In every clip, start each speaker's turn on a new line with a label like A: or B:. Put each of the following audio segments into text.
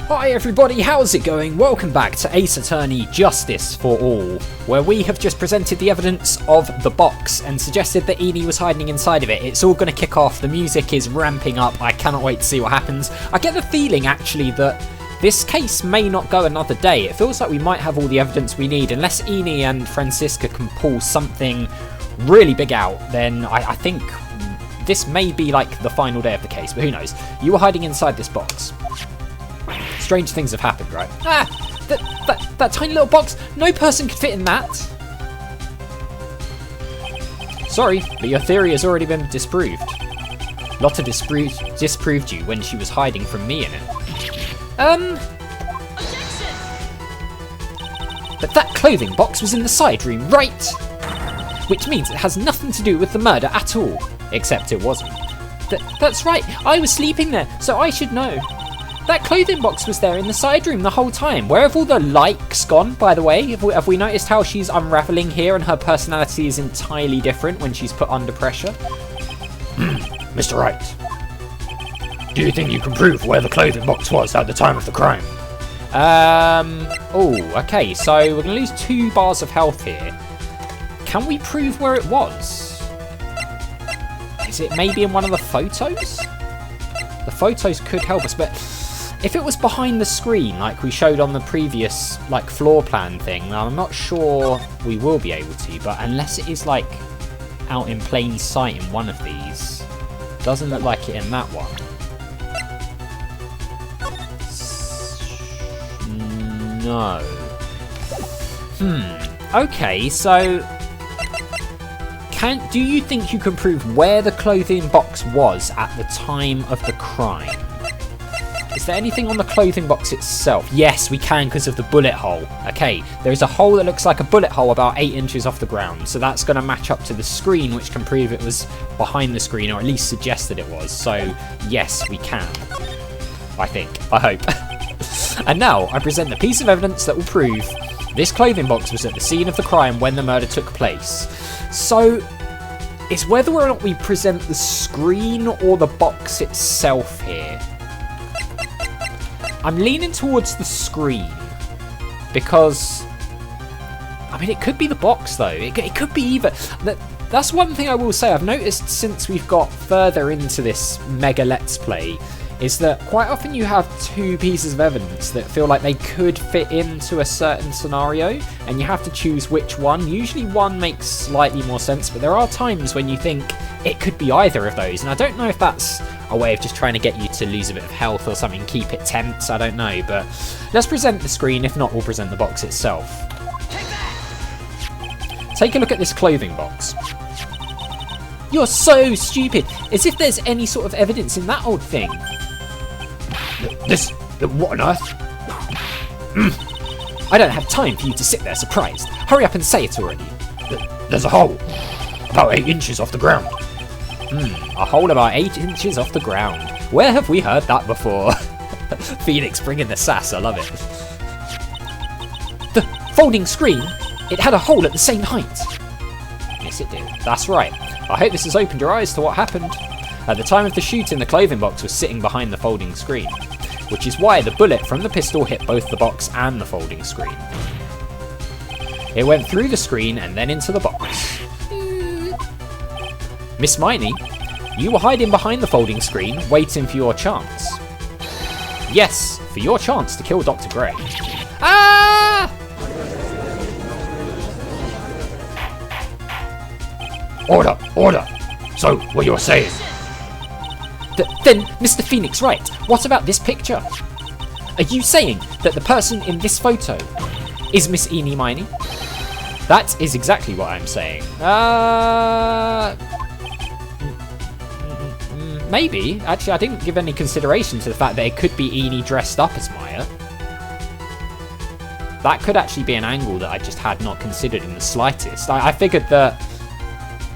A: Hi everybody, how's it going? Welcome back to Ace Attorney Justice for All, where we have just presented the evidence of the box and suggested that Eni was hiding inside of it. It's all going to kick off, the music is ramping up, I cannot wait to see what happens. I get the feeling actually that this case may not go another day. It feels like we might have all the evidence we need, unless Eni and Francisca can pull something really big out, then I think this may be like the final day of the case, but who knows. You were hiding inside this box. Strange things have happened, right? That tiny little box, no person could fit in that. Sorry, but your theory has already been disproved. Lotta disproved you when she was hiding from me in it. But that clothing box was in the side room, right? Which means it has nothing to do with the murder at all. Except it wasn't. That's right, I was sleeping there, so I should know. That clothing box was there in the side room the whole time. Where have all the likes gone, by the way? Have we noticed how she's unravelling here and her personality is entirely different when she's put under pressure?
B: Mr. Wright, do you think you can prove where the clothing box was at the time of the crime?
A: Okay, so we're going to lose 2 bars of health here. Can we prove where it was? Is it maybe in one of the photos? The photos could help us, but if it was behind the screen, like we showed on the previous floor plan thing, I'm not sure we will be able to, but unless it is out in plain sight in one of these. Doesn't look like it in that one. No. Okay, so do you think you can prove where the clothing box was at the time of the crime? Is there anything on the clothing box itself? Yes, we can because of the bullet hole. Okay, there is a hole that looks like a bullet hole about 8 inches off the ground. So that's going to match up to the screen, which can prove it was behind the screen, or at least suggest that it was. So yes, we can. I think. I hope. And now I present the piece of evidence that will prove this clothing box was at the scene of the crime when the murder took place. So it's whether or not we present the screen or the box itself here. I'm leaning towards the screen because, I mean, it could be the box though. It could be either. That's one thing I will say I've noticed since we've got further into this mega let's play, is that quite often you have 2 pieces of evidence that feel like they could fit into a certain scenario, and you have to choose which one. Usually one makes slightly more sense, but there are times when you think it could be either of those, and I don't know if that's a way of just trying to get you to lose a bit of health or something, keep it tense, I don't know, but let's present the screen. If not, we'll present the box itself. Take a look at this clothing box. You're so stupid, as if there's any sort of evidence in that old thing.
B: What on earth?
A: I don't have time for you to sit there surprised. Hurry up and say it already.
B: There's a hole about 8 inches off the ground.
A: A hole about 8 inches off the ground. Where have we heard that before? Phoenix bringing the sass, I love it. The folding screen, it had a hole at the same height. Yes, it did. That's right. I hope this has opened your eyes to what happened. At the time of the shooting, the clothing box was sitting behind the folding screen, which is why the bullet from the pistol hit both the box and the folding screen. It went through the screen and then into the box. Miss Miney, you were hiding behind the folding screen, waiting for your chance. Yes, for your chance to kill Dr. Gray. Ah!
B: Order! So, what you're saying?
A: Then, Mr. Phoenix Wright, what about this picture? Are you saying that the person in this photo is Miss Eni Miney? That is exactly what I'm saying. Maybe. Actually, I didn't give any consideration to the fact that it could be Eni dressed up as Maya. That could actually be an angle that I just had not considered in the slightest. I figured that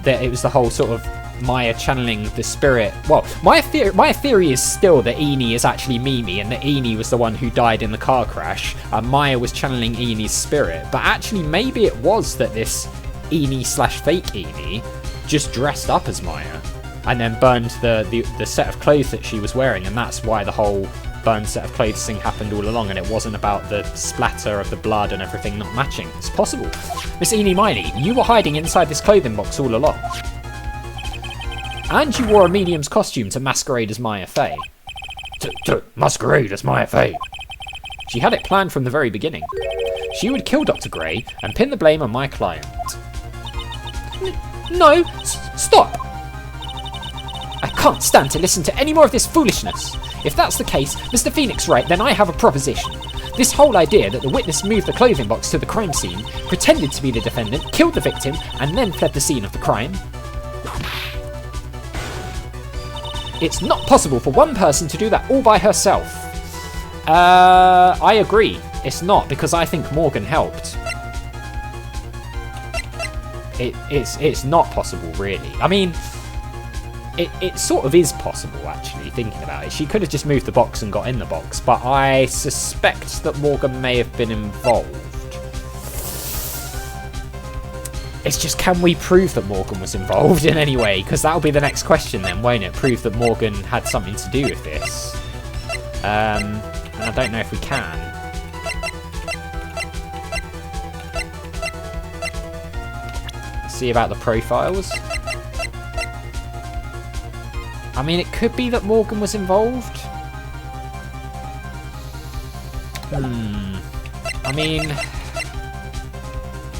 A: it was the whole sort of Maya channeling the spirit. Well, my theory is still that Eni is actually Mimi and that Eni was the one who died in the car crash and Maya was channeling Eni's spirit. But actually, maybe it was that this Eni/fake Eni just dressed up as Maya and then burned the set of clothes that she was wearing, and that's why the whole burned set of clothes thing happened all along and it wasn't about the splatter of the blood and everything not matching. It's possible. Miss Eenie Meiny, you were hiding inside this clothing box all along. And you wore a medium's costume to masquerade as Maya Fey.
B: To masquerade as Maya Fey.
A: She had it planned from the very beginning. She would kill Dr. Gray and pin the blame on my client. No, stop! I can't stand to listen to any more of this foolishness. If that's the case, Mr. Phoenix Wright, then I have a proposition. This whole idea that the witness moved the clothing box to the crime scene, pretended to be the defendant, killed the victim, and then fled the scene of the crime. It's not possible for one person to do that all by herself. I agree. It's not, because I think Morgan helped. It's not possible, really. I mean, it sort of is possible, actually, thinking about it. She could have just moved the box and got in the box, but I suspect that Morgan may have been involved. It's just, can we prove that Morgan was involved in any way? Because that'll be the next question then, won't it? Prove that Morgan had something to do with this. And I don't know if we can. Let's see about the profiles. I mean, it could be that Morgan was involved.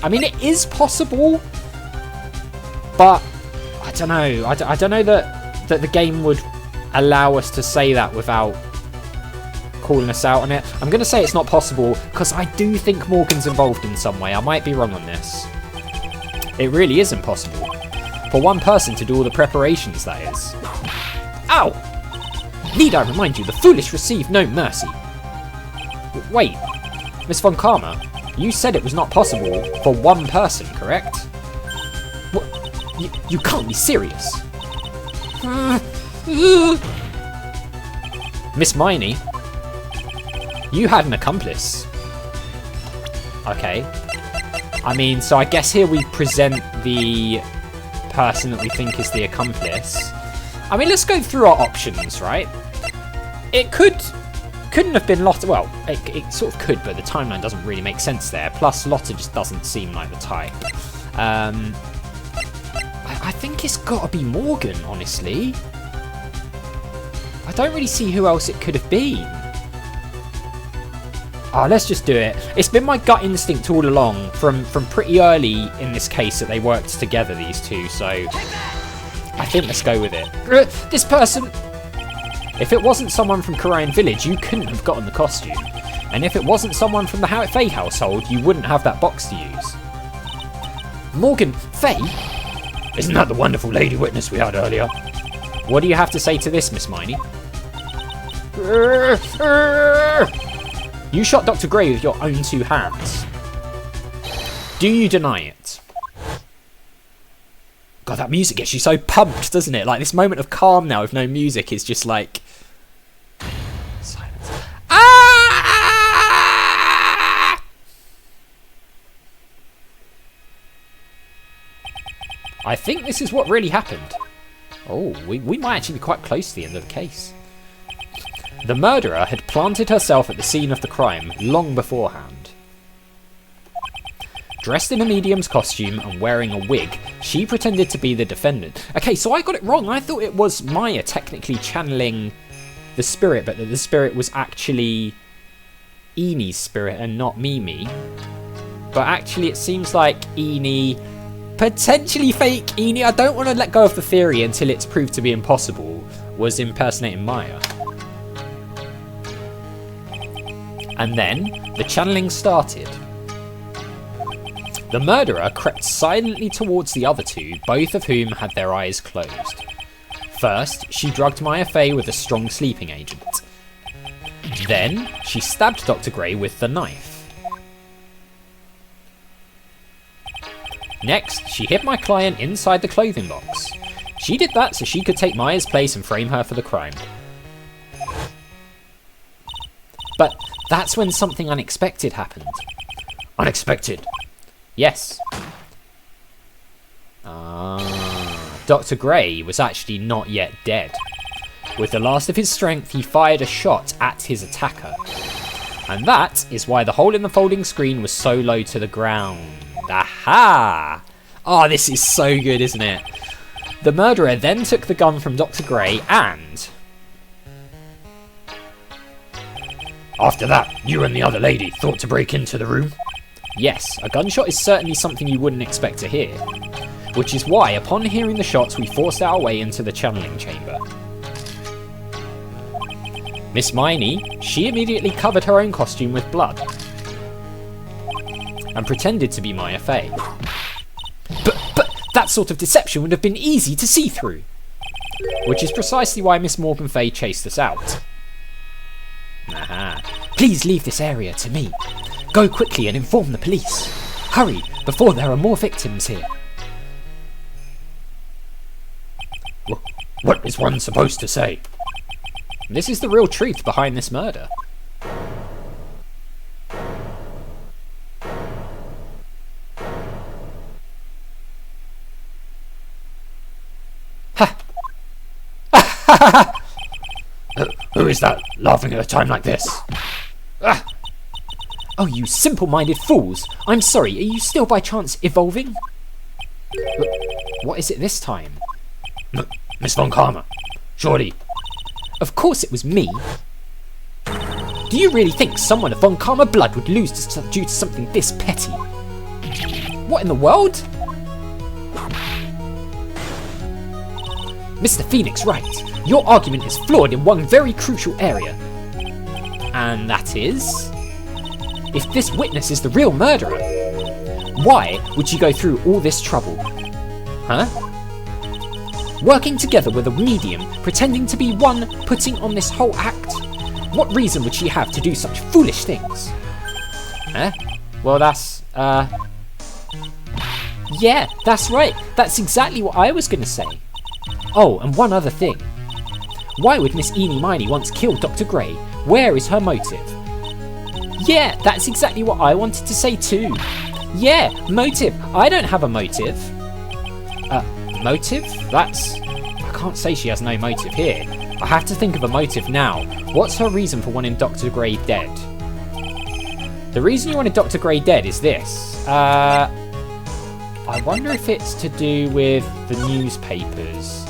A: I mean, it is possible, but I don't know. I don't know that the game would allow us to say that without calling us out on it. I'm going to say it's not possible because I do think Morgan's involved in some way. I might be wrong on this. It really is impossible for one person to do all the preparations, that is. Ow! Need I remind you, the foolish receive no mercy. Wait, Miss Von Karma, you said it was not possible for one person, correct? What? You can't be serious. Miss Miney, you had an accomplice. Okay. I mean, so I guess here we present the person that we think is the accomplice. I mean, let's go through our options, right? It couldn't have been Lotta. Well, it sort of could, but the timeline doesn't really make sense there. Plus, Lotta just doesn't seem like the type. I think it's got to be Morgan, honestly. I don't really see who else it could have been. Oh, let's just do it. It's been my gut instinct all along, from pretty early in this case, that they worked together, these two, so I think let's go with it. This person... If it wasn't someone from Korean Village, you couldn't have gotten the costume. And if it wasn't someone from the Faye household, you wouldn't have that box to use. Morgan Faye?
B: Isn't that the wonderful lady witness we had earlier?
A: What do you have to say to this, Miss Miney? You shot Dr. Gray with your own two hands. Do you deny it? God, that music gets you so pumped, doesn't it? Like, this moment of calm now with no music is just like... silence. Ah! I think this is what really happened. Oh, we might actually be quite close to the end of the case. The murderer had planted herself at the scene of the crime long beforehand. Dressed in a medium's costume and wearing a wig, she pretended to be the defendant. Okay, so I got it wrong. I thought it was Maya technically channeling the spirit, but that the spirit was actually Enie's spirit and not Mimi. But actually it seems like Enie, potentially fake Enie, I don't want to let go of the theory until it's proved to be impossible, was impersonating Maya. And then the channeling started. The murderer crept silently towards the other two, both of whom had their eyes closed. First, she drugged Maya Fey with a strong sleeping agent. Then, she stabbed Dr. Gray with the knife. Next, she hid my client inside the clothing box. She did that so she could take Maya's place and frame her for the crime. But that's when something unexpected happened.
B: Unexpected?
A: Yes. Dr. Gray was actually not yet dead. With the last of his strength, he fired a shot at his attacker. And that is why the hole in the folding screen was so low to the ground. Aha! Oh, this is so good, isn't it? The murderer then took the gun from Dr. Gray and...
B: After that, you and the other lady thought to break into the room?
A: Yes, a gunshot is certainly something you wouldn't expect to hear. Which is why, upon hearing the shots, we forced our way into the channeling chamber. Miss Miney, she immediately covered her own costume with blood. And pretended to be Maya Fey. But that sort of deception would have been easy to see through. Which is precisely why Miss Morgan Fey chased us out. Aha. Please leave this area to me. Go quickly and inform the police. Hurry, before there are more victims here.
B: What is one supposed to say?
A: This is the real truth behind this murder. Ha!
B: Who is that laughing at a time like this? Ah!
A: Oh, you simple-minded fools! I'm sorry, are you still by chance evolving? What is it this time?
B: Miss Von Karma, surely.
A: Of course it was me. Do you really think someone of Von Karma blood would lose due to something this petty? What in the world? Mr. Phoenix Wright, your argument is flawed in one very crucial area. And that is... if this witness is the real murderer, why would she go through all this trouble? Huh? Working together with a medium, pretending to be one putting on this whole act? What reason would she have to do such foolish things? Well, that's, yeah, that's right. That's exactly what I was going to say. Oh, and one other thing. Why would Miss Eenie Miney once kill Dr. Gray? Where is her motive? Yeah, that's exactly what I wanted to say too. Yeah, motive. I don't have a motive. Motive? I can't say she has no motive here. I have to think of a motive now. What's her reason for wanting Dr. Gray dead? The reason you wanted Dr. Gray dead is this. I wonder if it's to do with the newspapers.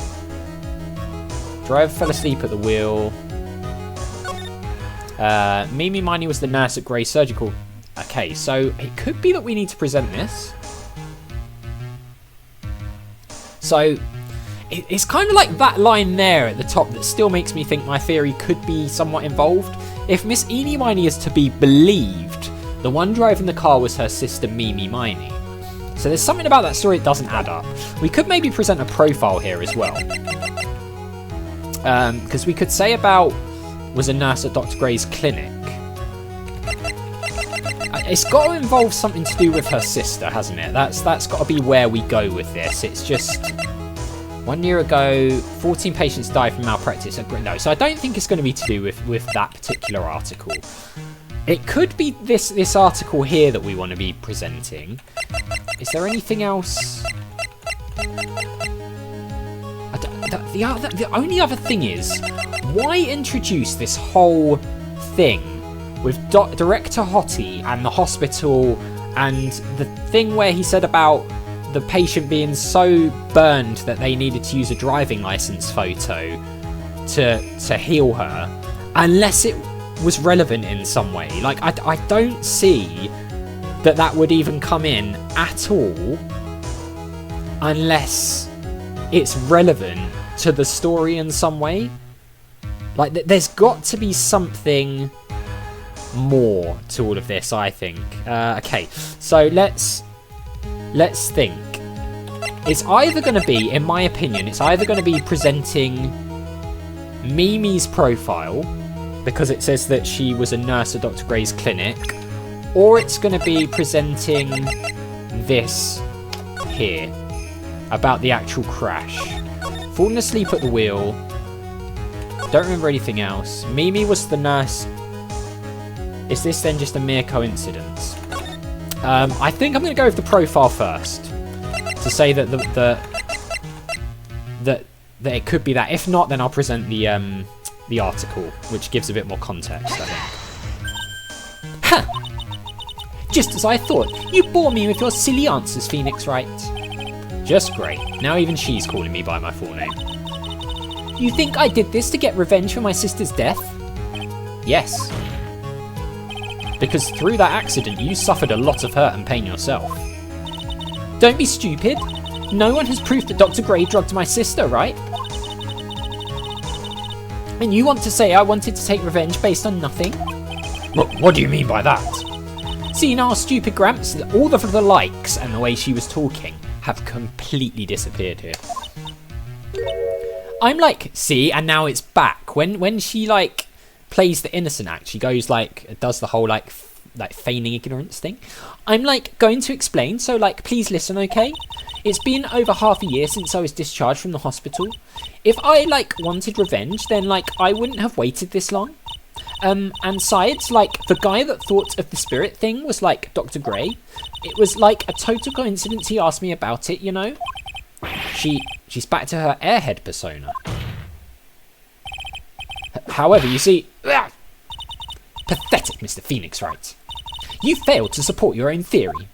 A: Driver fell asleep at the wheel. Mimi Miney was the nurse at Gray Surgical. Okay, so it could be that we need to present this. So, it's kind of like that line there at the top that still makes me think my theory could be somewhat involved. If Miss Eenie Miney is to be believed, the one driving the car was her sister Mimi Miney. So there's something about that story that doesn't add up. We could maybe present a profile here as well. Because we could say about was a nurse at Dr. Gray's clinic. It's got to involve something to do with her sister, hasn't it? That's got to be where we go with this. It's just 1 year ago, 14 patients died from malpractice. No, so I don't think it's going to be to do with that particular article. It could be this article here that we want to be presenting. Is there anything else? The only other thing is, why introduce this whole thing with Director Hottie and the hospital and the thing where he said about the patient being so burned that they needed to use a driving license photo to heal her, unless it was relevant in some way. Like, I don't see that would even come in at all unless it's relevant to the story in some way. Like, there's got to be something more to all of this, I think. Okay, so let's think. It's either going to be, in my opinion, it's either going to be presenting Mimi's profile, because it says that she was a nurse at Dr. Gray's clinic, or it's going to be presenting this here, about the actual crash. Falling asleep at the wheel. Don't remember anything else. Mimi was the nurse. Is this then just a mere coincidence? I think I'm going to go with the profile first. To say that that it could be that. If not, then I'll present the article, which gives a bit more context, I think. Ha! Just as I thought. You bore me with your silly answers, Phoenix Wright. Just great. Now even she's calling me by my full name. You think I did this to get revenge for my sister's death? Yes. Because through that accident, you suffered a lot of hurt and pain yourself. Don't be stupid. No one has proof that Dr. Gray drugged my sister, right? And you want to say I wanted to take revenge based on nothing?
B: What do you mean by that?
A: See now, stupid Gramps, all of the likes and the way she was talking have completely disappeared here. I'm like, see, and now it's back. When she like plays the innocent act, she goes like, does the whole like feigning ignorance thing. I'm like going to explain, so like please listen, okay? It's been over half a year since I was discharged from the hospital. If I like wanted revenge, then like I wouldn't have waited this long. And sides, like the guy that thought of the spirit thing was like Dr. Gray. It was like a total coincidence he asked me about it, you know? She's back to her airhead persona. However, you see... Pathetic, Mr. Phoenix Wright. You failed to support your own theory.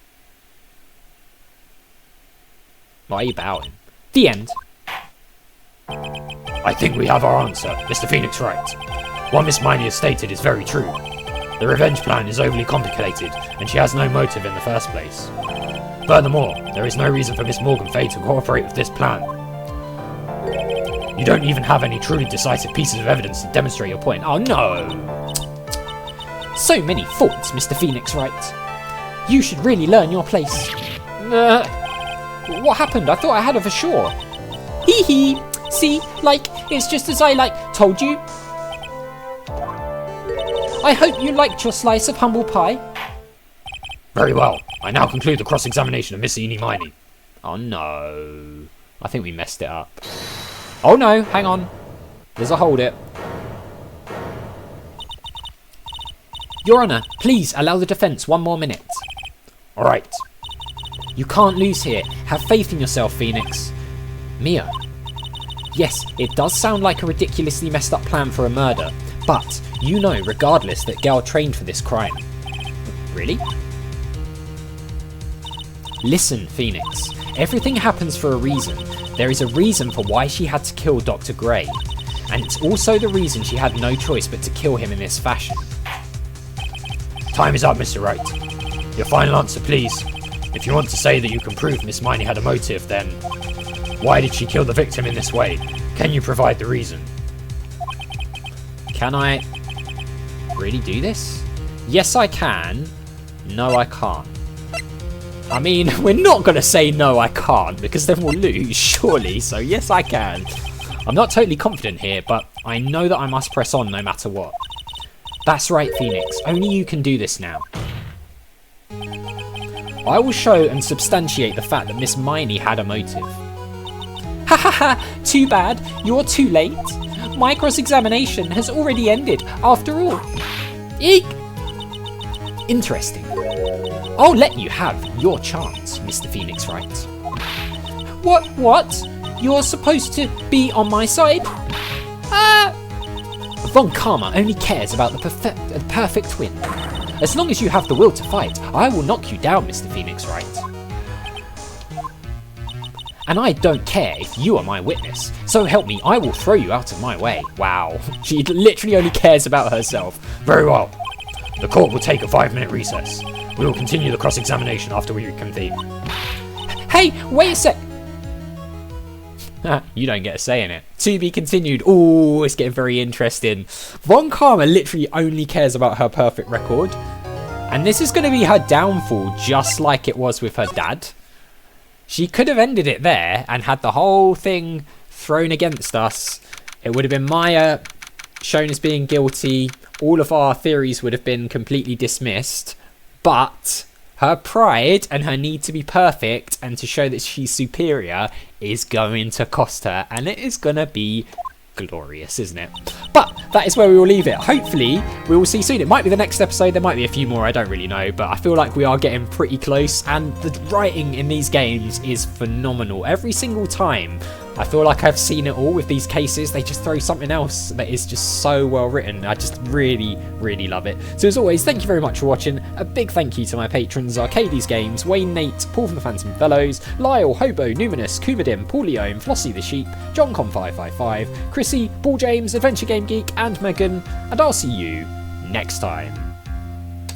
A: Why are you bowing? The end.
B: I think we have our answer, Mr. Phoenix Wright. What Miss Miney has stated is very true. The revenge plan is overly complicated, and she has no motive in the first place. Furthermore, there is no reason for Miss Morgan Fay to cooperate with this plan. You don't even have any truly decisive pieces of evidence to demonstrate your point.
A: Oh no! So many faults, Mr. Phoenix Wright. You should really learn your place. What happened? I thought I had her for sure. Hee hee! See, like, it's just as I, like, told you. I hope you liked your slice of humble pie.
B: Very well. I now conclude the cross-examination of Miss Eenie Miney.
A: Oh no. I think we messed it up. Oh no, hang on. There's a hold it. Your Honour, please allow the defence 1 more minute.
B: Alright.
A: You can't lose here. Have faith in yourself, Phoenix. Mia. Yes, it does sound like a ridiculously messed up plan for a murder, but you know regardless that Gal trained for this crime. Really? Listen, Phoenix. Everything happens for a reason. There is a reason for why she had to kill Dr. Gray, and it's also the reason she had no choice but to kill him in this fashion.
B: Time is up, Mr. Wright. Your final answer, please. If you want to say that you can prove Miss Miney had a motive, then why did she kill the victim in this way? Can you provide the reason?
A: Can I really do this? Yes, I can. No, I can't. I mean, we're not going to say no, I can't, because then we'll lose, surely. So yes, I can. I'm not totally confident here, but I know that I must press on no matter what. That's right, Phoenix. Only you can do this now. I will show and substantiate the fact that Miss Miney had a motive. Ha ha ha! Too bad. You're too late. My cross-examination has already ended, after all. Eek! Interesting. I'll let you have your chance, Mr. Phoenix Wright. What? You're supposed to be on my side? Von Karma only cares about the perfect twin. As long as you have the will to fight, I will knock you down, Mr. Phoenix Wright. And I don't care if you are my witness. So help me, I will throw you out of my way. Wow, she literally only cares about herself.
B: Very well. The court will take a 5-minute recess. We will continue the cross-examination after we reconvene.
A: Hey, wait a sec. You don't get a say in it. To be continued. Ooh, it's getting very interesting. Von Karma literally only cares about her perfect record. And this is going to be her downfall, just like it was with her dad. She could have ended it there and had the whole thing thrown against us. It would have been Maya shown as being guilty. All of our theories would have been completely dismissed. But her pride and her need to be perfect and to show that she's superior is going to cost her. And it is going to be glorious, isn't it? But that is where we will leave it. Hopefully we will see soon. It might be the next episode. There might be a few more. I don't really know. But I feel like we are getting pretty close. And the writing in these games is phenomenal. Every single time I feel like I've seen it all with these cases. They just throw something else that is just so well written. I just really, really love it. So as always, thank you very much for watching. A big thank you to my patrons, Arcades Games, Wayne Nate, Paul from the Phantom Fellows, Lyle, Hobo, Numinous, Kumadim, Pauliome, Flossie the Sheep, JohnCon555, Chrissy, Paul James, Adventure Game Geek, and Megan. And I'll see you next time.